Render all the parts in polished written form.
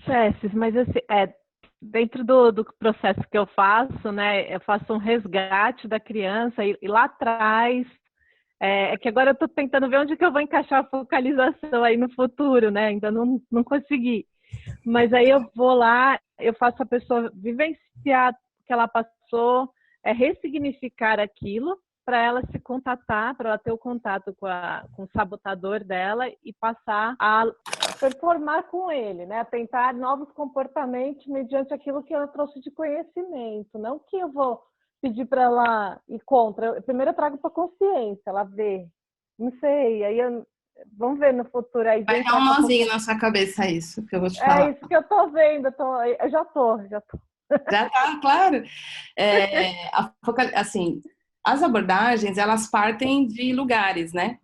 Fesses, mas assim, dentro do processo que eu faço, né, eu faço um resgate da criança e lá atrás, é que agora eu estou tentando ver onde que eu vou encaixar a focalização aí no futuro, né, ainda não consegui. Mas aí eu vou lá, eu faço a pessoa vivenciar o que ela passou, ressignificar aquilo para ela se contatar, para ela ter o contato com o sabotador dela e passar a performar com ele, né? Tentar novos comportamentos mediante aquilo que ela trouxe de conhecimento. Não que eu vou pedir para ela ir contra. Primeiro eu trago para consciência, ela vê. Não sei, vamos ver no futuro aí de Vai dar entrar um com a nozinho na sua cabeça isso que eu vou te É falar. isso que eu tô vendo, eu já tô. Já tá, claro. Assim, as abordagens, elas partem de lugares, né?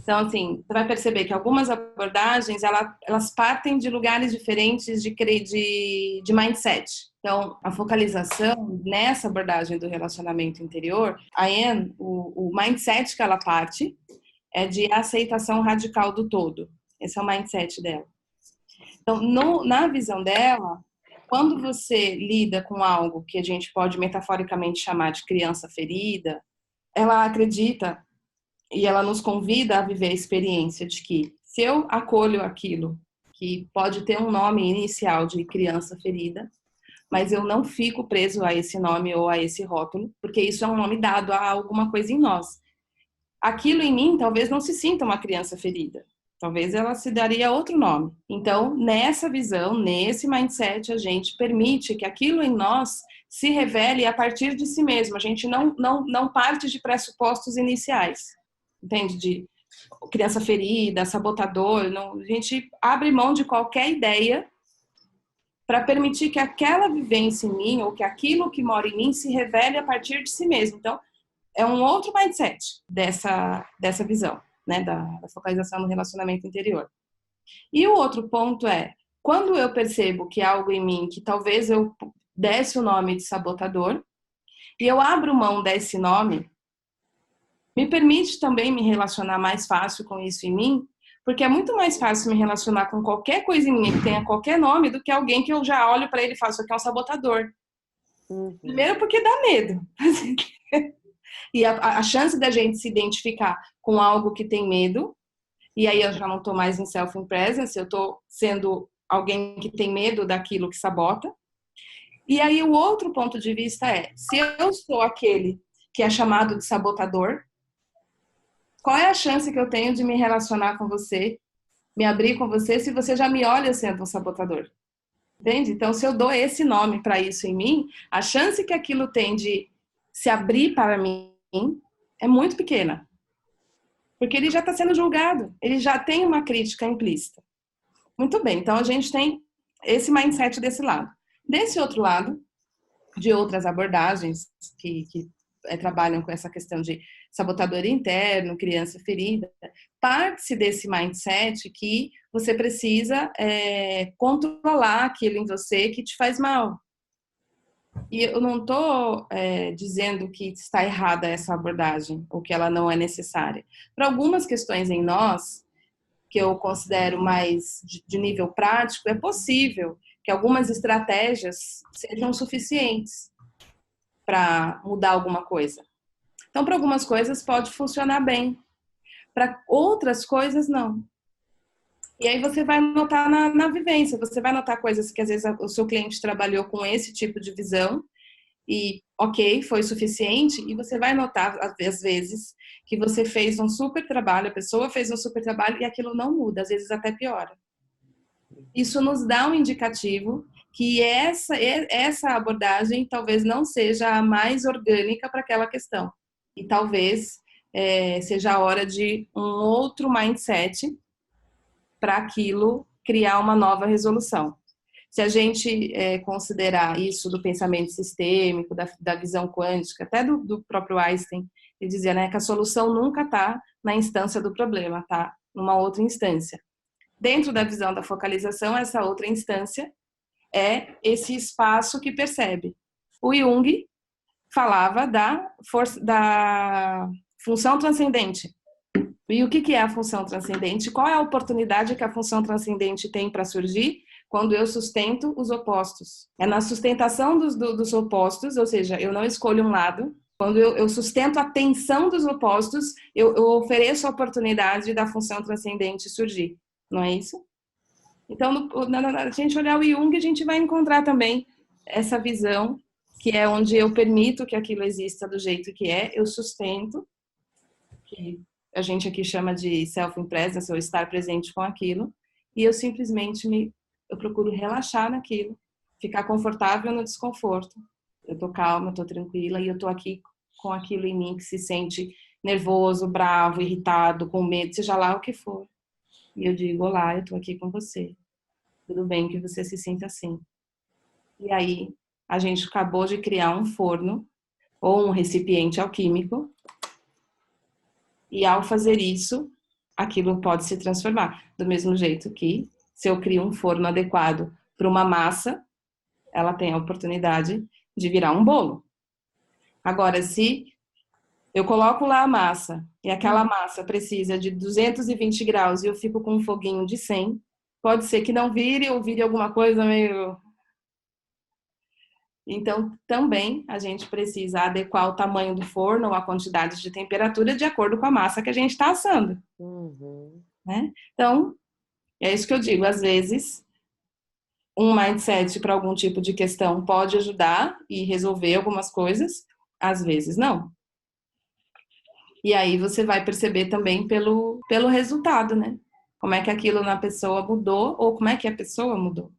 Então, assim, você vai perceber que algumas abordagens, elas partem de lugares diferentes de mindset. Então, a focalização nessa abordagem do relacionamento interior, a Anne, o mindset que ela parte é de aceitação radical do todo. Esse é o mindset dela. Então, na visão dela, quando você lida com algo que a gente pode metaforicamente chamar de criança ferida, ela acredita e ela nos convida a viver a experiência de que se eu acolho aquilo que pode ter um nome inicial de criança ferida, mas eu não fico preso a esse nome ou a esse rótulo, porque isso é um nome dado a alguma coisa em nós. Aquilo em mim talvez não se sinta uma criança ferida. Talvez ela se daria outro nome. Então, nessa visão, nesse mindset, a gente permite que aquilo em nós se revele a partir de si mesmo. A gente não parte de pressupostos iniciais. Entende? De criança ferida, sabotador. Não, a gente abre mão de qualquer ideia para permitir que aquela vivência em mim, ou que aquilo que mora em mim, se revele a partir de si mesmo. Então, é um outro mindset dessa visão, né, da focalização no relacionamento interior. E o outro ponto é, quando eu percebo que há algo em mim que talvez eu desse o nome de sabotador, e eu abro mão desse nome, me permite também me relacionar mais fácil com isso em mim, porque é muito mais fácil me relacionar com qualquer coisa em mim que tenha qualquer nome do que alguém que eu já olho para ele e falo, isso aqui é um sabotador. Uhum. Primeiro porque dá medo. E a chance da gente se identificar com algo que tem medo, e aí eu já não estou mais em self-presence, eu estou sendo alguém que tem medo daquilo que sabota. E aí o outro ponto de vista é, se eu sou aquele que é chamado de sabotador, qual é a chance que eu tenho de me relacionar com você, me abrir com você, se você já me olha sendo um sabotador? Entende? Então, se eu dou esse nome para isso em mim, a chance que aquilo tem de se abrir para mim é muito pequena. Porque ele já está sendo julgado, ele já tem uma crítica implícita. Muito bem, então a gente tem esse mindset desse lado. Desse outro lado, de outras abordagens que trabalham com essa questão de sabotador interno, criança ferida, parte-se desse mindset que você precisa controlar aquilo em você que te faz mal. E eu não estou dizendo que está errada essa abordagem, ou que ela não é necessária. Para algumas questões em nós, que eu considero mais de nível prático, é possível que algumas estratégias sejam suficientes para mudar alguma coisa. Então, para algumas coisas pode funcionar bem, para outras coisas não. E aí você vai notar na vivência, você vai notar coisas que às vezes o seu cliente trabalhou com esse tipo de visão e ok, foi suficiente, e você vai notar às vezes que você fez um super trabalho, a pessoa fez um super trabalho e aquilo não muda, às vezes até piora. Isso nos dá um indicativo que essa abordagem talvez não seja a mais orgânica para aquela questão. E talvez seja a hora de um outro mindset para aquilo criar uma nova resolução. Se a gente considerar isso do pensamento sistêmico, da visão quântica, até do próprio Einstein, ele dizia, né, que a solução nunca está na instância do problema, está numa outra instância. Dentro da visão da focalização, essa outra instância é esse espaço que percebe. O Jung falava da função transcendente. E o que é a função transcendente? Qual é a oportunidade que a função transcendente tem para surgir quando eu sustento os opostos. É na sustentação dos opostos, ou seja, eu não escolho um lado. Quando eu sustento a tensão dos opostos, eu ofereço a oportunidade da função transcendente surgir. Não é isso? Então, a gente olhar o Jung, a gente vai encontrar também essa visão, que é onde eu permito que aquilo exista do jeito que é, eu sustento, que a gente aqui chama de self-presence, ou estar presente com aquilo, e eu simplesmente eu procuro relaxar naquilo, ficar confortável no desconforto. Eu tô calma, eu tô tranquila, e eu tô aqui com aquilo em mim que se sente nervoso, bravo, irritado, com medo, seja lá o que for. E eu digo, olá, eu tô aqui com você. Tudo bem que você se sinta assim. E aí, a gente acabou de criar um forno ou um recipiente alquímico. E ao fazer isso, aquilo pode se transformar. Do mesmo jeito que, se eu crio um forno adequado para uma massa, ela tem a oportunidade de virar um bolo. Agora, se eu coloco lá a massa e aquela massa precisa de 220 graus e eu fico com um foguinho de 100, pode ser que não vire ou vire alguma coisa meio... Então, também a gente precisa adequar o tamanho do forno ou a quantidade de temperatura de acordo com a massa que a gente está assando. Né? Então, é isso que eu digo. Às vezes, um mindset para algum tipo de questão pode ajudar e resolver algumas coisas, às vezes não. E aí você vai perceber também pelo resultado, né? Como é que aquilo na pessoa mudou ou como é que a pessoa mudou.